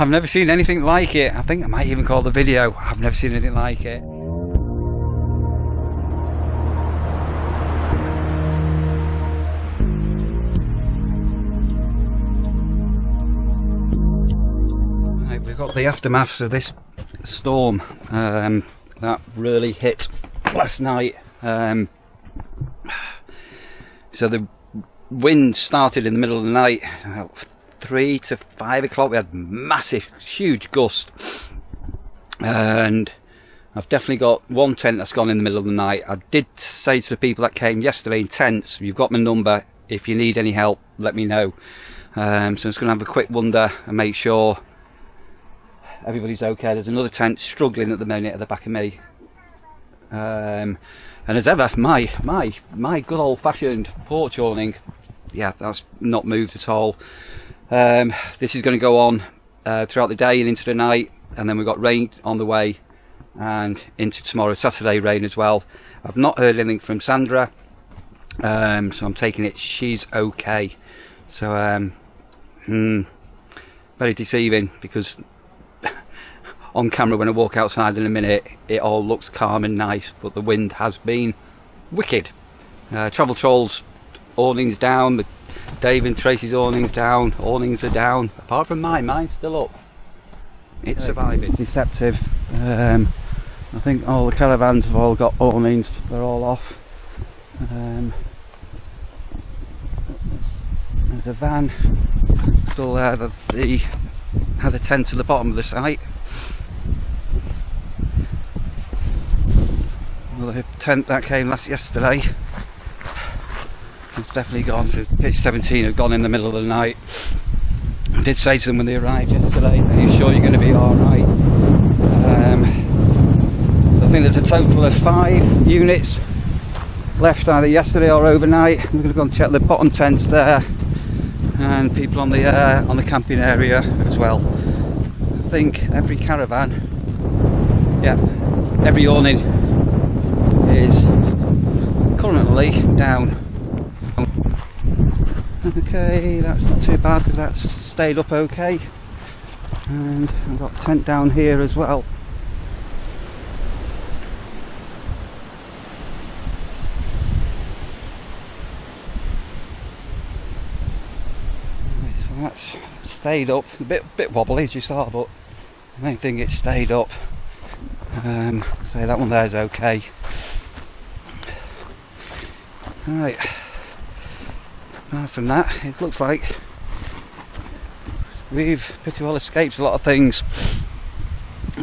I've never seen anything like it. I think I might even call the video I've never seen anything like it. Right, we've got the aftermath of this storm that really hit last night. So the wind started in the middle of the night, about 3 to 5 o'clock. We had massive, huge gust, and I've definitely got one tent that's gone in the middle of the night. I did say to the people that came yesterday in tents, you've got my number, if you need any help, let me know. So I'm just going to have a quick wander and make sure everybody's okay. There's another tent struggling at the minute at the back of me. And as ever, my good old-fashioned porch awning, yeah, that's not moved at all. This is going to go on throughout the day and into the night, and then we've got rain on the way, and into tomorrow, Saturday, rain as well. I've not heard anything from Sandra, so I'm taking it she's okay. So very deceiving, because on camera when I walk outside in a minute it all looks calm and nice, but the wind has been wicked. Travel Trolls awnings down, Dave and Tracy's awnings down, awnings are down, apart from mine's still up. It's surviving. It's deceptive. I think all the caravans have all got awnings, they're all off. There's a van still there, had a tent at the bottom of the site. Another tent that came yesterday, it's definitely gone. Pitch 17 had gone in the middle of the night. I did say to them when they arrived yesterday, are you sure you're going to be alright? So I think there's a total of 5 units left either yesterday or overnight. I'm going to go and check the bottom tents there, and people on the camping area as well. I think every caravan, yeah, every awning is currently down. Okay, that's not too bad, that's stayed up okay. And I've got a tent down here as well. So that's stayed up, a bit wobbly as you saw, but the main thing it's stayed up. So that one there's okay. Right, apart from that, it looks like we've pretty well escaped a lot of things.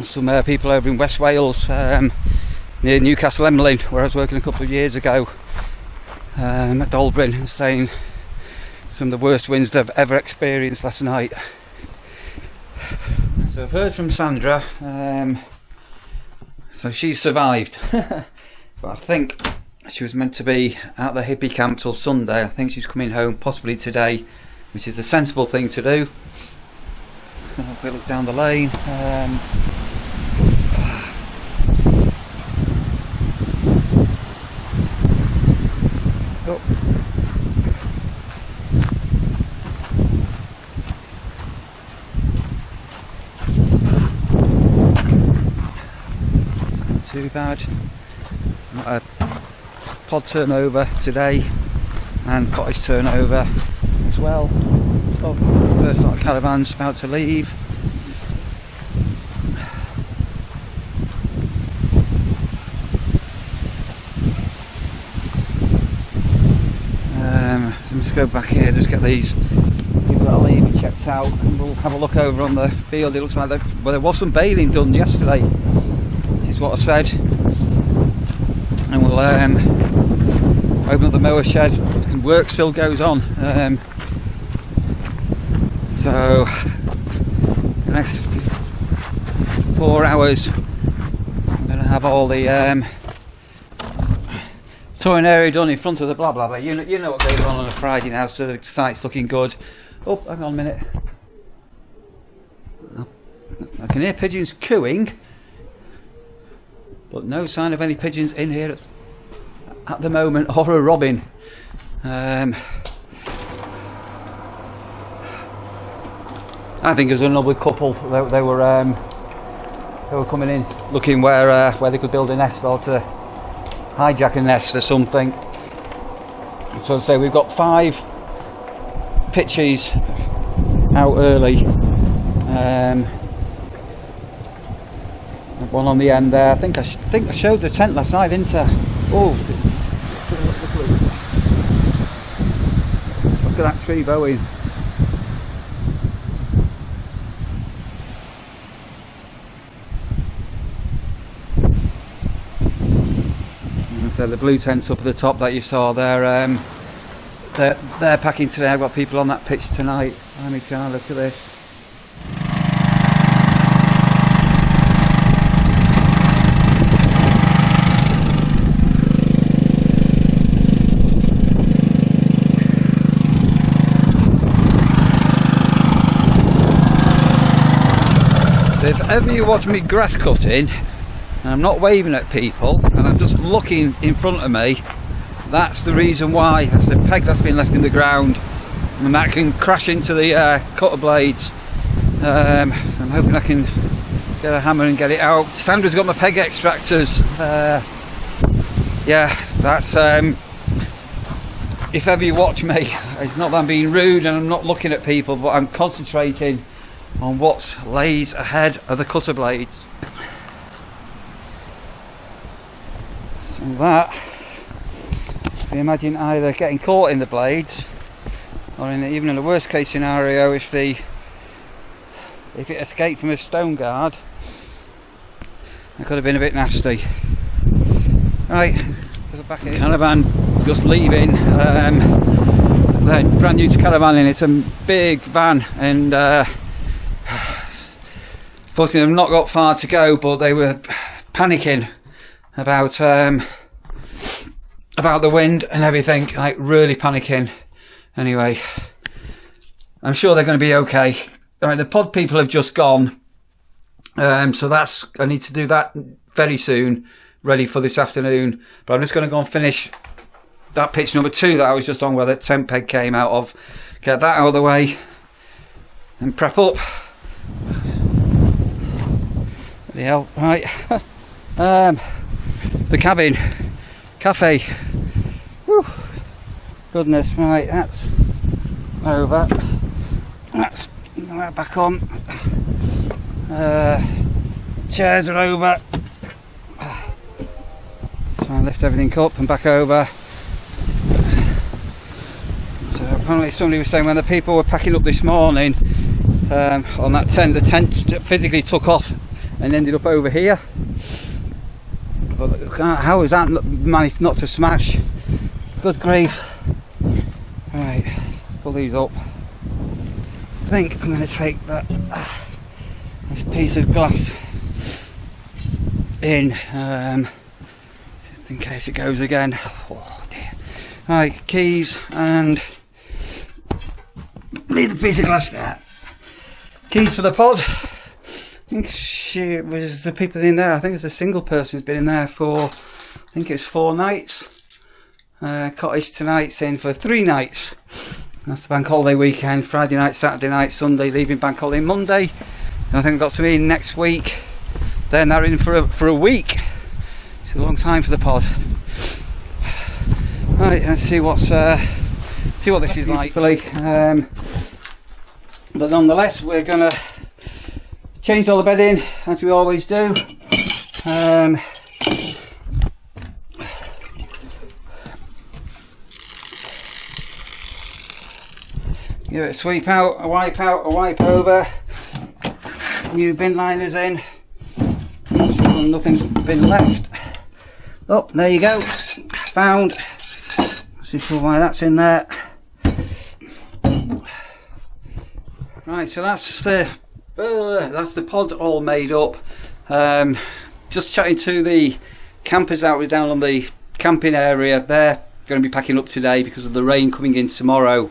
Some people over in West Wales, near Newcastle Emlyn, where I was working a couple of years ago, at Dolbrin, saying some of the worst winds they've ever experienced last night. So I've heard from Sandra, so she survived, but I think she was meant to be at the hippie camp till Sunday. I think she's coming home possibly today, which is a sensible thing to do. Let's go and have a quick look down the lane. Oh. It's not too bad. Not a pod turnover today, and cottage turnover as well. Oh, first lot of caravans about to leave. So let's go back here, just get these people that are leaving checked out, and we'll have a look over on the field. It looks like there was some baling done yesterday, which is what I said. And we'll open up the mower shed, and work still goes on. So the next 4 hours I'm going to have all the touring area done in front of the blah blah blah. You know what goes on a Friday now, so the site's looking good. Oh, hang on a minute. I can hear pigeons cooing, but no sign of any pigeons in here at the moment, or a robin. I think there's another couple. They were coming in looking where they could build a nest or to hijack a nest or something. So I say we've got 5 pitches out early. One on the end there. I think I showed the tent last night, didn't I? Oh, look at that tree bowing. So the blue tents up at the top that you saw, they're packing today. I've got people on that pitch tonight. Let me try and look at this. So if ever you watch me grass cutting, and I'm not waving at people and I'm just looking in front of me, that's the reason why. That's the peg that's been left in the ground, and that can crash into the cutter blades. So I'm hoping I can get a hammer and get it out. Sandra's got my peg extractors. Yeah, that's if ever you watch me, it's not that I'm being rude and I'm not looking at people, but I'm concentrating on what lays ahead of the cutter blades. That, you imagine either getting caught in the blades, or even in a worst case scenario, if it escaped from a stone guard, it could have been a bit nasty. Right, back in. Caravan just leaving. They're brand new to caravanning. It's a big van, and fortunately they've not got far to go, but they were panicking about the wind and everything, like really panicking. Anyway, I'm sure they're going to be okay. All right, the pod people have just gone, so I need to do that very soon, ready for this afternoon. But I'm just going to go and finish that pitch number 2 that I was just on, where the tent peg came out of. Get that out of the way and prep up. Bloody hell, right. The cabin, cafe. Whew. Goodness, right, that's over. That's back on. Chairs are over. So I lift everything up and back over. So apparently somebody was saying when the people were packing up this morning on that tent, the tent physically took off and ended up over here. But how has that managed not to smash? Good grief. Right, let's pull these up. I think I'm going to take this piece of glass in, just in case it goes again. Oh dear. Right, keys, and leave the piece of glass there. Keys for the pod. I think it was the people in there. I think it's a single person who's been in there for, I think it's 4 nights. Cottage tonight's in for 3 nights. That's the bank holiday weekend. Friday night, Saturday night, Sunday, leaving bank holiday Monday. And I think I've got some in next week. Then they're in for a week. It's a long time for the pod. Right, let's see what this is like. But nonetheless, we're gonna change all the bedding as we always do. Give it a sweep out, a wipe over. New bin liners in. Nothing's been left. Oh, there you go. Found. Not sure why that's in there. Right, so that's the pod all made up. Just chatting to the campers out down on the camping area. They're going to be packing up today because of the rain coming in tomorrow.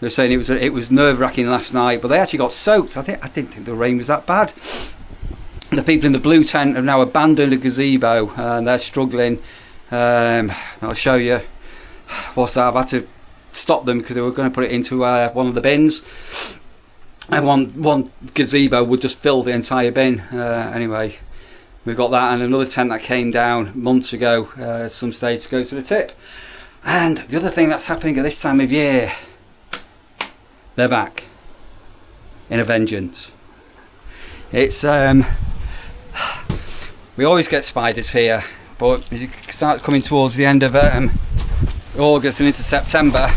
They're saying it was nerve-wracking last night, but they actually got soaked. I didn't think the rain was that bad. The people in the blue tent have now abandoned a gazebo and they're struggling. I'll show you what's that. I've had to stop them because they were going to put it into one of the bins. and one gazebo would just fill the entire bin. Anyway, we've got that, and another tent that came down months ago at some stage to go to the tip. And the other thing that's happening at this time of year, they're back in a vengeance. It's we always get spiders here, but you start coming towards the end of August and into September,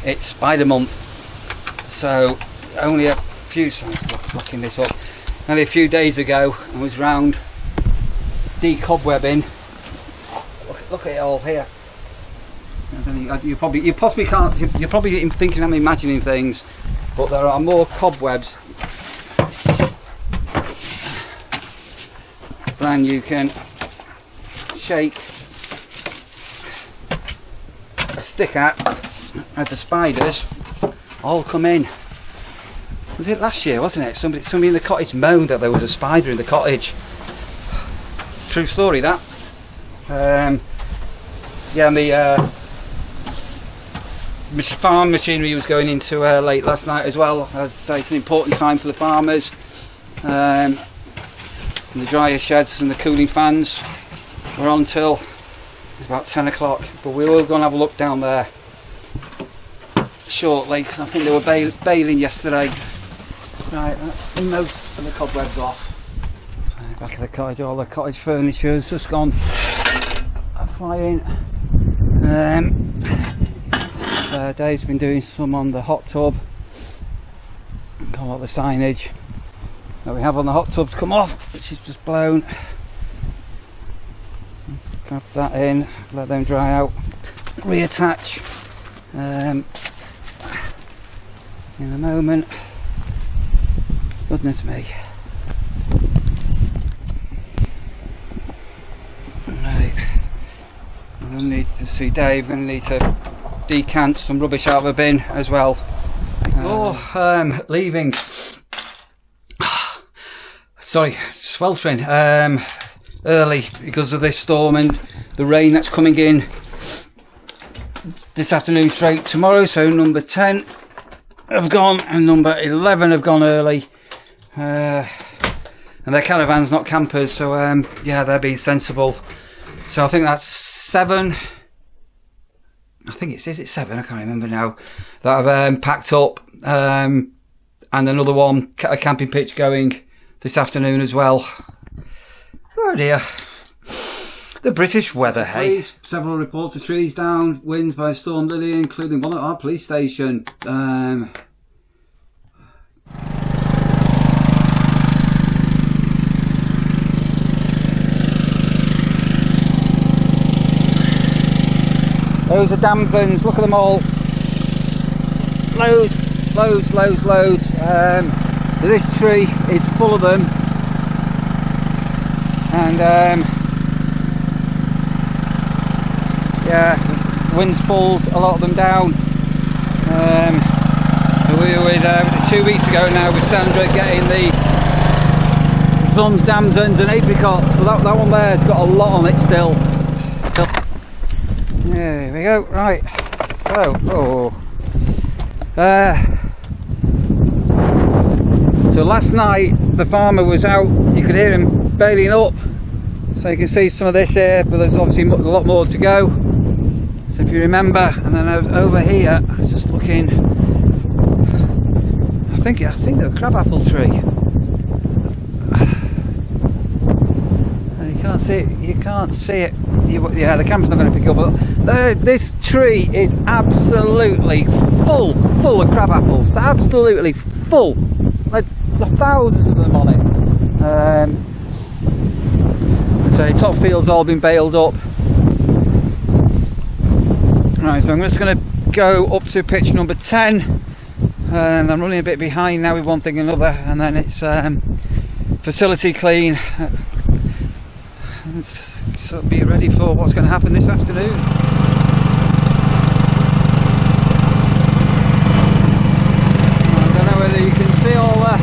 it's spider month. So only a few, looking this up, only a few days ago I was round decobwebbing. Look at it all here. You possibly can't. You're probably thinking I'm imagining things, but there are more cobwebs than you can shake a stick at, as the spiders all come in. Was it last year, wasn't it? Somebody in the cottage moaned that there was a spider in the cottage. True story, that. Yeah, the farm machinery was going into late last night as well. As I say, it's an important time for the farmers. And the dryer sheds and the cooling fans were on till it's about 10 o'clock. But we will go and have a look down there shortly, because I think they were baling yesterday. Right, that's most of the cobwebs off. So back of the cottage, all the cottage furniture has just gone flying. Dave's been doing some on the hot tub. Got a lot of the signage that we have on the hot tubs come off, which is just blown. Let's grab that in, let them dry out, reattach in a moment. Goodness me. Right, I'm going to need to see Dave, going to need to decant some rubbish out of a bin as well. Leaving. Sorry, sweltering early because of this storm and the rain that's coming in this afternoon straight tomorrow. So number 10 have gone and number 11 have gone early. And they're caravans, not campers. So yeah, they're being sensible. So I think that's 7. I think is it 7? I can't remember now. That I've packed up, and another one, a camping pitch going this afternoon as well. Oh dear, the British weather, hey. Police, several reports of trees down, winds by Storm Lillian, including one at our police station. Those are damsons, look at them all. Loads. This tree is full of them. And yeah, wind's pulled a lot of them down. We were with 2 weeks ago now with Sandra getting the plums, damsons and apricots. Well, that one there has got a lot on it still. There we go, right. So last night the farmer was out, you could hear him bailing up, so you can see some of this here, but there's obviously a lot more to go. So if you remember, and then I was over here, I was just looking, I think they're a crabapple tree. You can't see it. Yeah, the camera's not going to pick up, but this tree is absolutely full of crab apples. They're absolutely full. There's thousands of them on it. So top field's all been baled up. Right, so I'm just going to go up to pitch number 10, and I'm running a bit behind now with one thing and another, and then it's facility clean. So be ready for what's going to happen this afternoon. I don't know whether you can see all the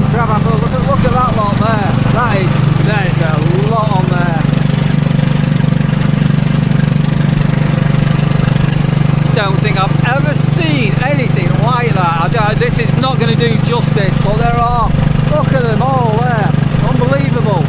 crab apples. Look at that lot there. There's a lot on there. Don't think I've ever seen anything like that. I adjusted, but there are, look at them all there, unbelievable.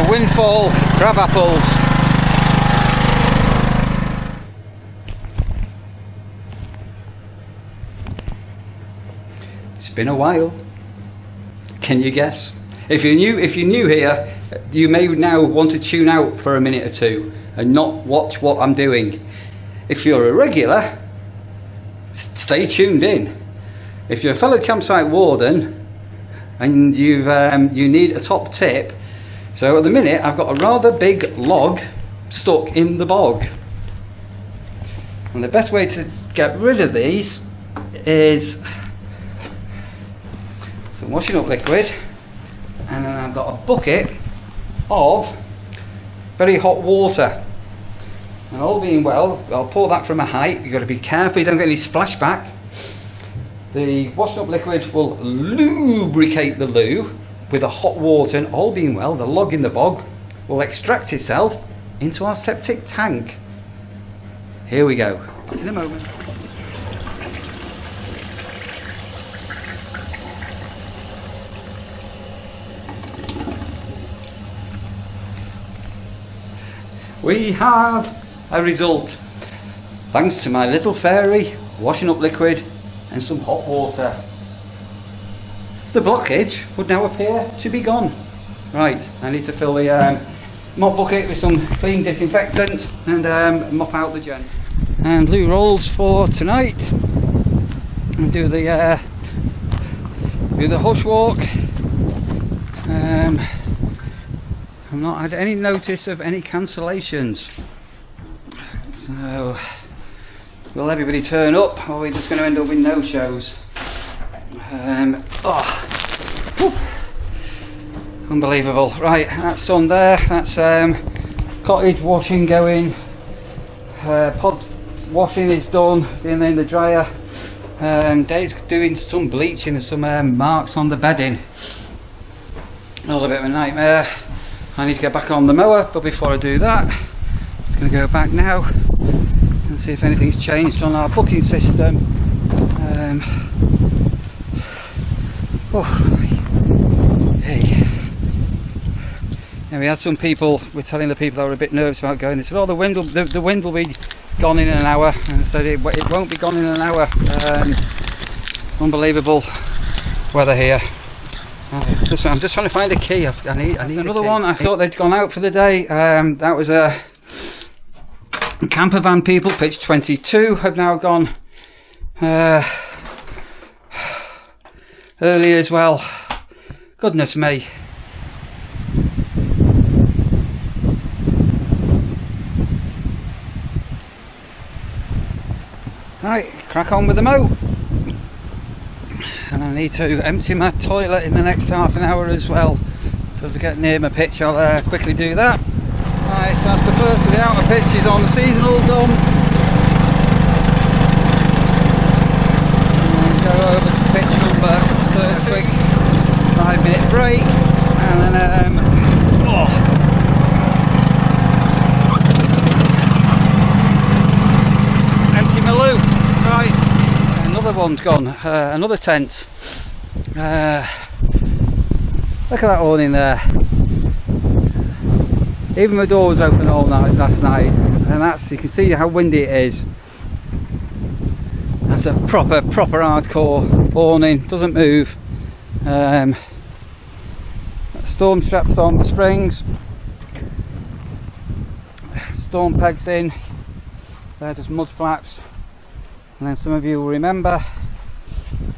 Windfall crab apples. It's been a while. Can you guess? If you're new here, you may now want to tune out for a minute or two and not watch what I'm doing. If you're a regular, stay tuned in. If you're a fellow campsite warden and you need a top tip, so at the minute I've got a rather big log stuck in the bog, and the best way to get rid of these is some washing up liquid, and then I've got a bucket of very hot water, and all being well, I'll pour that from a height. You've got to be careful you don't get any splashback. The washing up liquid will lubricate the loo with the hot water, and all being well, the log in the bog will extract itself into our septic tank. Here we go. In a moment. We have a result, thanks to my little fairy washing up liquid and some hot water. The blockage would now appear to be gone. Right, I need to fill the mop bucket with some clean disinfectant and mop out the gen. And loo rolls for tonight. And do the hush walk. I've not had any notice of any cancellations. So, will everybody turn up, or are we just going to end up with no shows? Unbelievable. Right, that's done there. That's cottage washing going. Pod washing is done in the dryer. Dave's doing some bleaching and some marks on the bedding. All a bit of a nightmare. I need to get back on the mower, but before I do that, I'm just going to go back now and see if anything's changed on our booking system. Hey. Yeah, we had some people, we're telling the people that were a bit nervous about going, they said, oh, the wind will be gone in an hour, and I said it won't be gone in an hour. Unbelievable weather here. I'm just trying to find a key. I need another one. I thought they'd gone out for the day. That was a camper van people, pitch 22, have now gone early as well. Goodness me. Right, crack on with the mow. And I need to empty my toilet in the next half an hour as well. So as I get near my pitch, I'll quickly do that. Right, so that's the first of the outer pitches on the seasonal done. And go over to pitch number 30. Quick 5-minute break, and then empty my loo. Right, another one's gone. Another tent. Look at that awning there. Even my door was open all night last night, and that's, you can see how windy it is. That's a proper hardcore awning. Doesn't move. Storm straps on the springs. Storm pegs in. They're just mud flaps. And then some of you will remember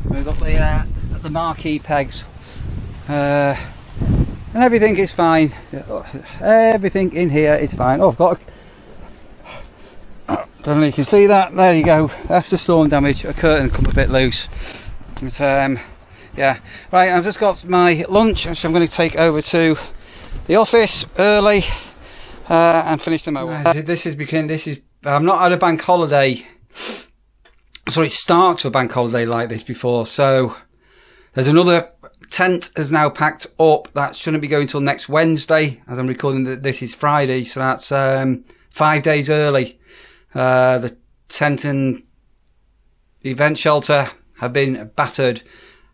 we've got the marquee pegs. And everything is fine. Everything in here is fine. Oh, I've got don't know if you can see that. There you go. That's the storm damage. A curtain come a bit loose. But, yeah. Right, I've just got my lunch, which I'm going to take over to the office early and finish the mower. Right, this is I'm not had a bank holiday start to a bank holiday like this before. So there's another tent is now packed up. That shouldn't be going till next Wednesday, as I'm recording this is Friday, so that's 5 days early. The tent and event shelter have been battered,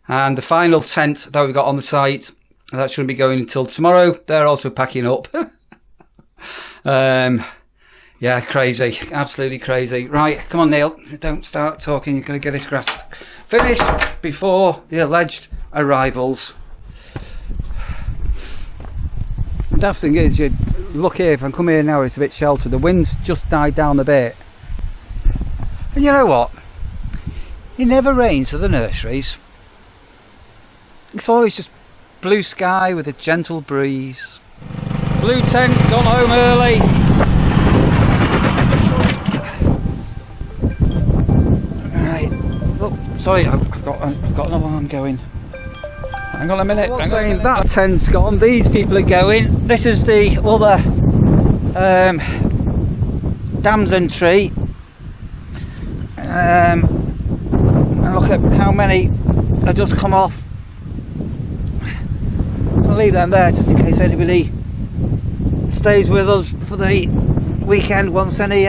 and the final tent that we've got on the site, that shouldn't be going until tomorrow. They're also packing up. Yeah, crazy, absolutely crazy. Right, come on, Neil, don't start talking. You're going to get this grass finished before the alleged arrivals. The daft thing is, you look here, if I come here now, it's a bit sheltered. The wind's just died down a bit. And you know what? It never rains at the nurseries. It's always just blue sky with a gentle breeze. Blue tent, gone home early. Right. Oh, sorry, I've got another one going. Hang on a minute. I'm saying that tent's gone. These people are going. This is the other damson tree. And look at how many have just come off. I'll leave them there just in case anybody stays with us for the weekend, wants any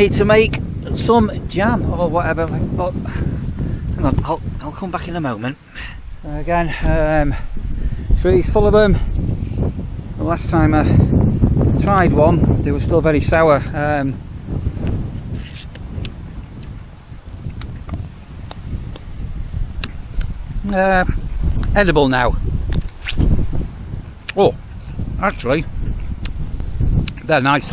to make some jam or whatever. But hang on, I'll come back in a moment. Again, trees full of them. The last time I tried one, they were still very sour. Edible now. Oh, actually, they're nice.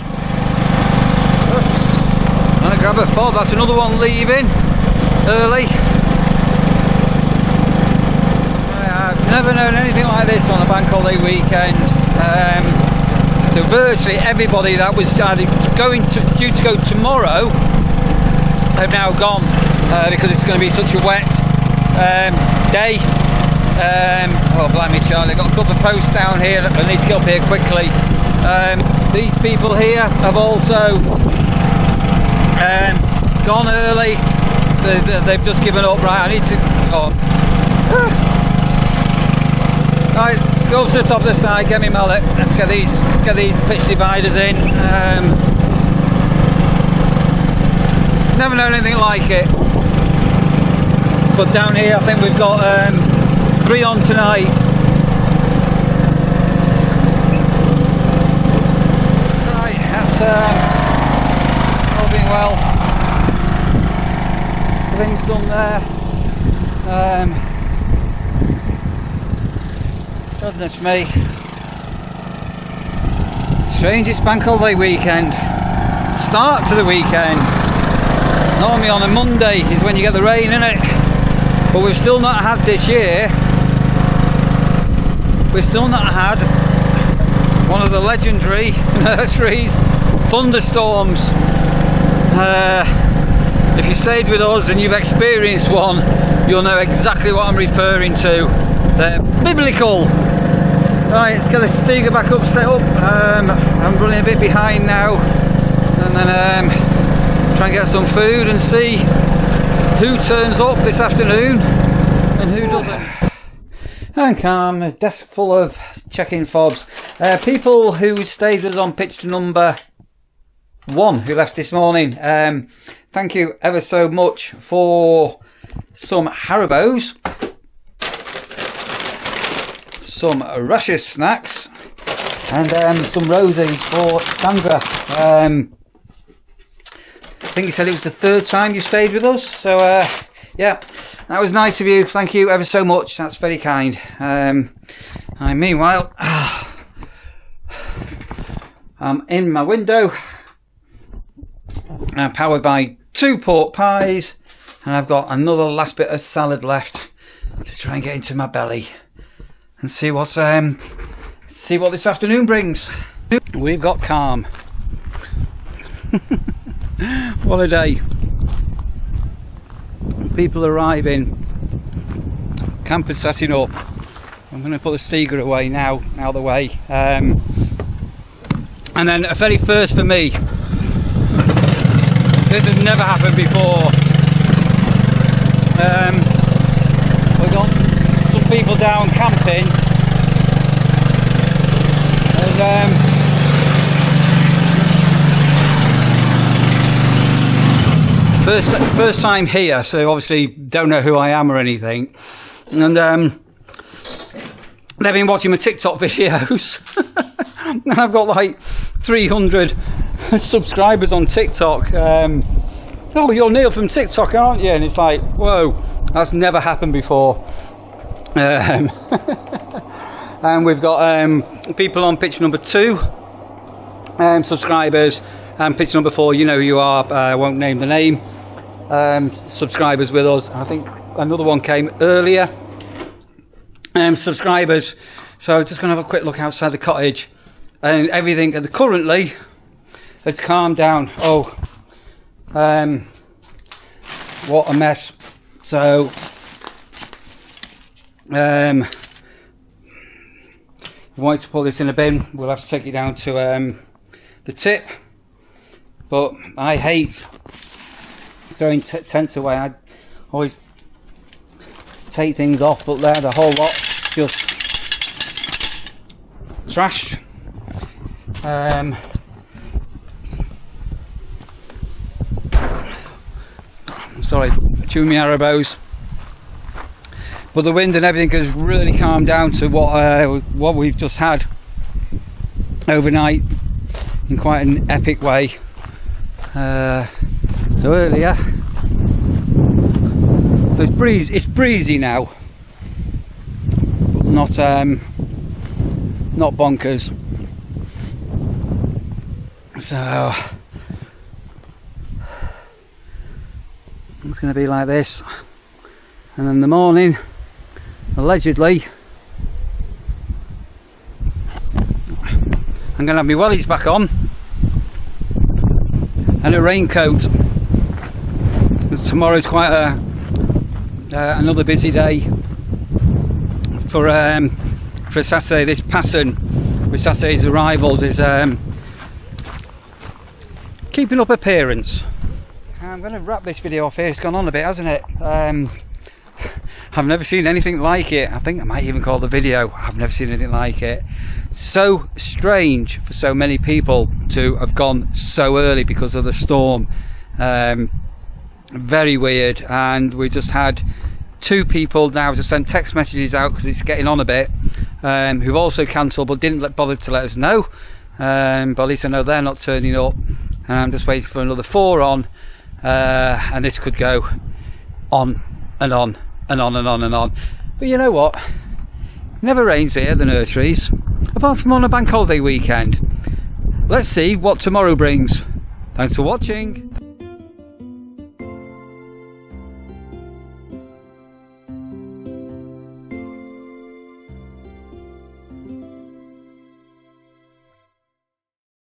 I'm gonna grab a fob. That's another one leaving early. I've never known anything like this on a bank holiday weekend. So virtually everybody that was due to go tomorrow have now gone because it's going to be such a wet day. Oh blimey, Charlie, I've got a couple of posts down here that I need to get up here quickly. These people here have also gone early. They've just given up. Right, I need to right, let's go up to the top of the side, get me mallet, let's get these pitch dividers in. Never known anything like it. But down here I think we've got 3 on tonight. Right, that's all being well. Everything's done there. Goodness me. Strangest bank holiday weekend. Start to the weekend. Normally on a Monday is when you get the rain, innit? But we've still not had this year. We've still not had one of the legendary nurseries thunderstorms. If you stayed with us and you've experienced one, you'll know exactly what I'm referring to. They're biblical. Right, let's get the Stiga back up, set up. I'm running a bit behind now, and then try and get some food and see who turns up this afternoon and who doesn't. And calm, a desk full of check-in fobs. People who stayed with us on pitch number 1 who left this morning. Thank you ever so much for some Haribos, some Russia's snacks, and some rosies for Sandra. I think you said it was the 3rd time you stayed with us, so yeah, that was nice of you. Thank you ever so much, that's very kind. Meanwhile, I'm in my window, powered by 2 pork pies, and I've got another last bit of salad left to try and get into my belly and see what this afternoon brings. We've got calm. What a day. People arriving, campers setting up. I'm going to put the Stiga away now out of the way, and then a very first for me. This has never happened before. We've got some people down camping, and first time here, so obviously don't know who I am or anything, and they've been watching my TikTok videos. And I've got like 300 subscribers on TikTok. Oh, you're Neil from TikTok, aren't you? And it's like, whoa, that's never happened before. And we've got people on pitch number 2, subscribers, and pitch number 4, you know who you are, I won't name the name, subscribers with us. I think another one came earlier, subscribers. So just going to have a quick look outside the cottage, and everything currently has calmed down. Oh, what a mess. So if we wanted to pull this in a bin, we'll have to take it down to the tip, but I hate throwing tents away. I always take things off, but there, the whole lot just trashed. I'm sorry, chewing my arrows. But the wind and everything has really calmed down to what we've just had overnight in quite an epic way. So earlier, so it's breezy now, but not bonkers. So it's going to be like this, and in the morning, allegedly, I'm going to have my wellies back on and a raincoat. Tomorrow's quite another busy day for Saturday. This pattern with Saturday's arrivals is keeping up appearance. I'm going to wrap this video off here. It's gone on a bit, hasn't it? I've never seen anything like it. I think I might even call the video I've never seen anything like it. So strange for so many people to have gone so early because of the storm. Very weird. And we just had 2 people now to send text messages out because it's getting on a bit, who've also cancelled but didn't bother to let us know. But at least I know they're not turning up, and I'm just waiting for another 4 on, and this could go on and on and on and on and on. But you know what, never rains here at the nurseries, apart from on a bank holiday weekend. Let's see what tomorrow brings. Thanks for watching.